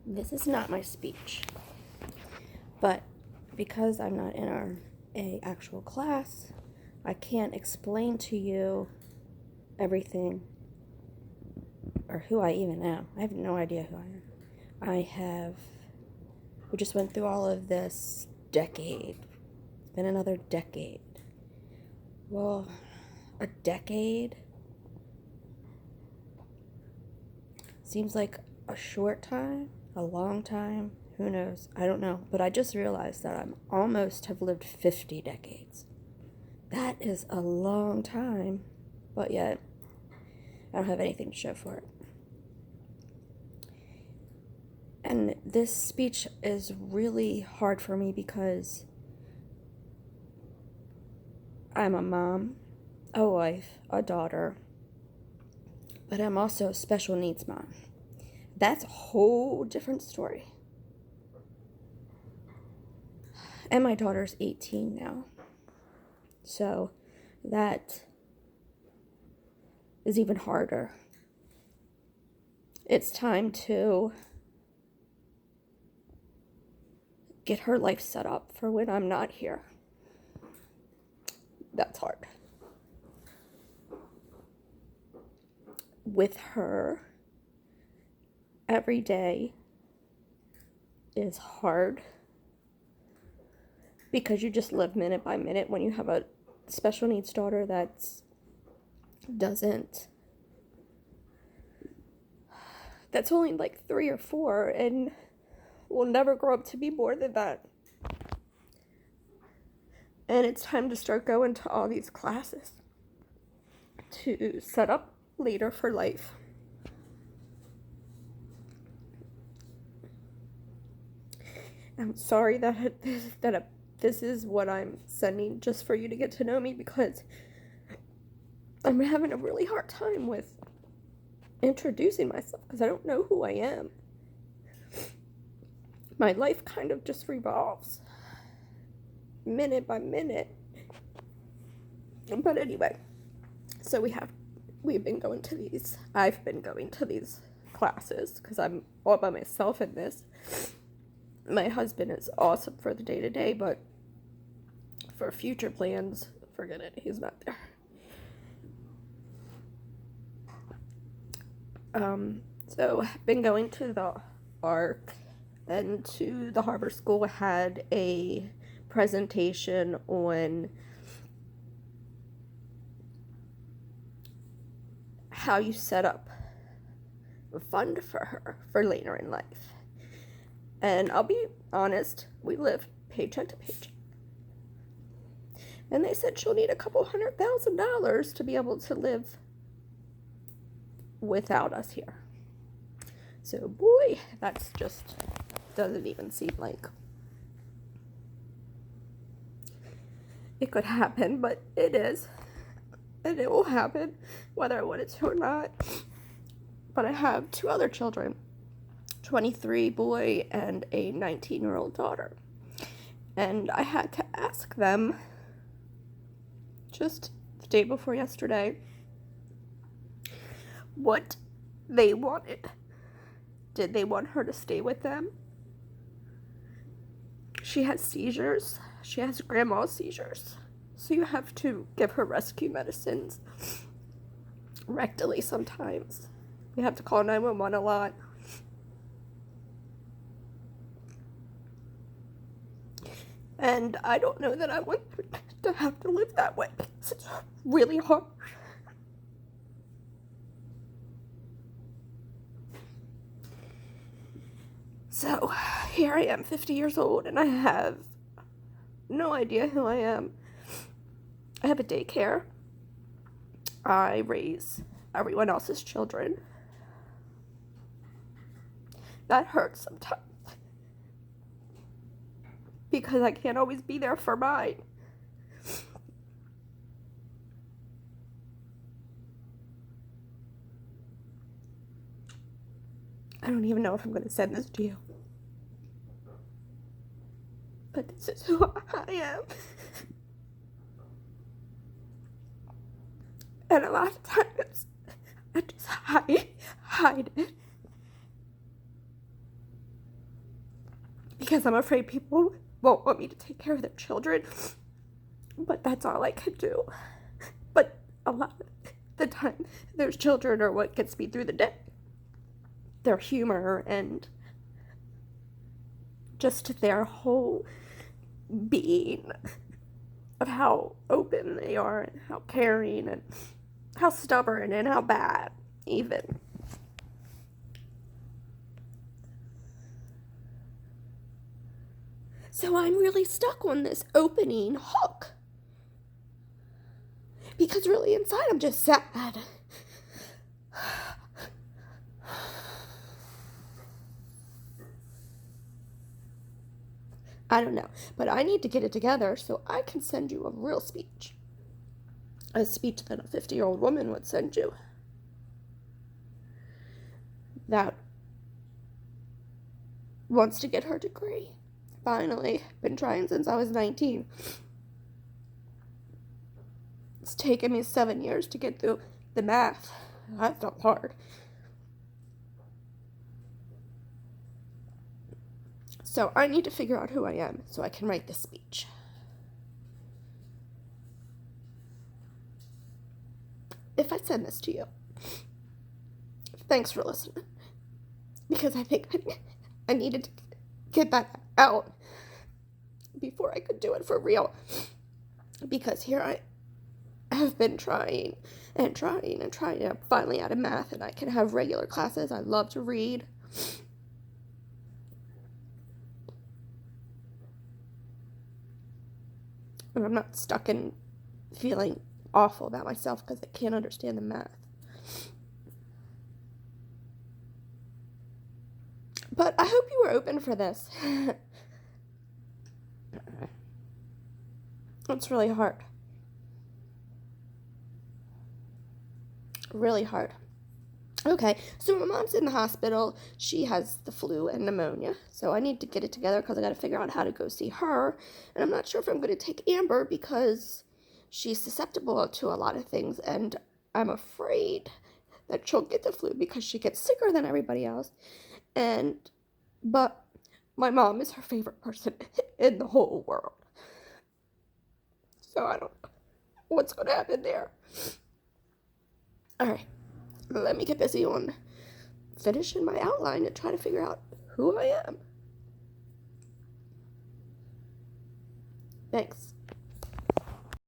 This is not my speech, but because I'm not in a actual class, I can't explain to you everything or who I even am. I have no idea who I am. We just went through all of this decade. It's been another decade. Well, a decade seems like a short time, a long time, who knows? I don't know. But I just realized that I'm almost have lived 50 decades. That is a long time, but yet I don't have anything to show for it. And this speech is really hard for me because I'm a mom, a wife, a daughter, but I'm also a special needs mom. That's a whole different story. And my daughter's 18 now. So that is even harder. It's time to get her life set up for when I'm not here. That's hard. With her, every day is hard because you just live minute by minute when you have a special needs daughter that's only like 3 or 4 and will never grow up to be more than that. And it's time to start going to all these classes to set up later for life. I'm sorry that this is what I'm sending just for you to get to know me, because I'm having a really hard time with introducing myself because I don't know who I am. My life kind of just revolves minute by minute. But anyway, so I've been going to these classes because I'm all by myself in this. My husband is awesome for the day-to-day, but for future plans, forget it, he's not there. So I've been going to the ARC and to the Harbor School. Had a presentation on how you set up a fund for her for later in life. And I'll be honest, we live paycheck to paycheck. And they said she'll need a couple $100,000 to be able to live without us here. So boy, that's just doesn't even seem like it could happen, but it is. And it will happen, whether I want it to or not. But I have 2 other children, 23 boy and a 19-year-old daughter. And I had to ask them just the day before yesterday what they wanted. Did they want her to stay with them? She has seizures. She has grand mal seizures. So you have to give her rescue medicines rectally sometimes. You have to call 911 a lot. And I don't know that I want to have to live that way. It's really hard. So here I am, 50 years old, and I have no idea who I am. I have a daycare. I raise everyone else's children. That hurts sometimes because I can't always be there for mine. I don't even know if I'm going to send this to you. But this is who I am. And a lot of times, I just hide it. because I'm afraid people won't want me to take care of their children, but that's all I can do. But a lot of the time, those children are what gets me through the day. Their humor and just their whole being of how open they are and how caring and how stubborn and how bad, even. So I'm really stuck on this opening hook. Because really inside I'm just sad. I don't know, but I need to get it together so I can send you a real speech. A speech that a 50-year-old woman would send you. That wants to get her degree. Finally, been trying since I was 19. It's taken me 7 years to get through the math. I felt hard. So I need to figure out who I am so I can write this speech. If I send this to you, thanks for listening. Because I think I needed to get that out before I could do it for real. Because here I have been trying and trying and trying. I'm finally out of math and I can have regular classes. I love to read. And I'm not stuck in feeling awful about myself because I can't understand the math. But I hope you were open for this. It's really hard. Really hard. Okay, so my mom's in the hospital. She has the flu and pneumonia, so I need to get it together because I got to figure out how to go see her. And I'm not sure if I'm going to take Amber because she's susceptible to a lot of things, and I'm afraid that she'll get the flu because she gets sicker than everybody else. But my mom is her favorite person in the whole world. So I don't know what's going to happen there. All right. Let me get busy on finishing my outline and try to figure out who I am. Thanks.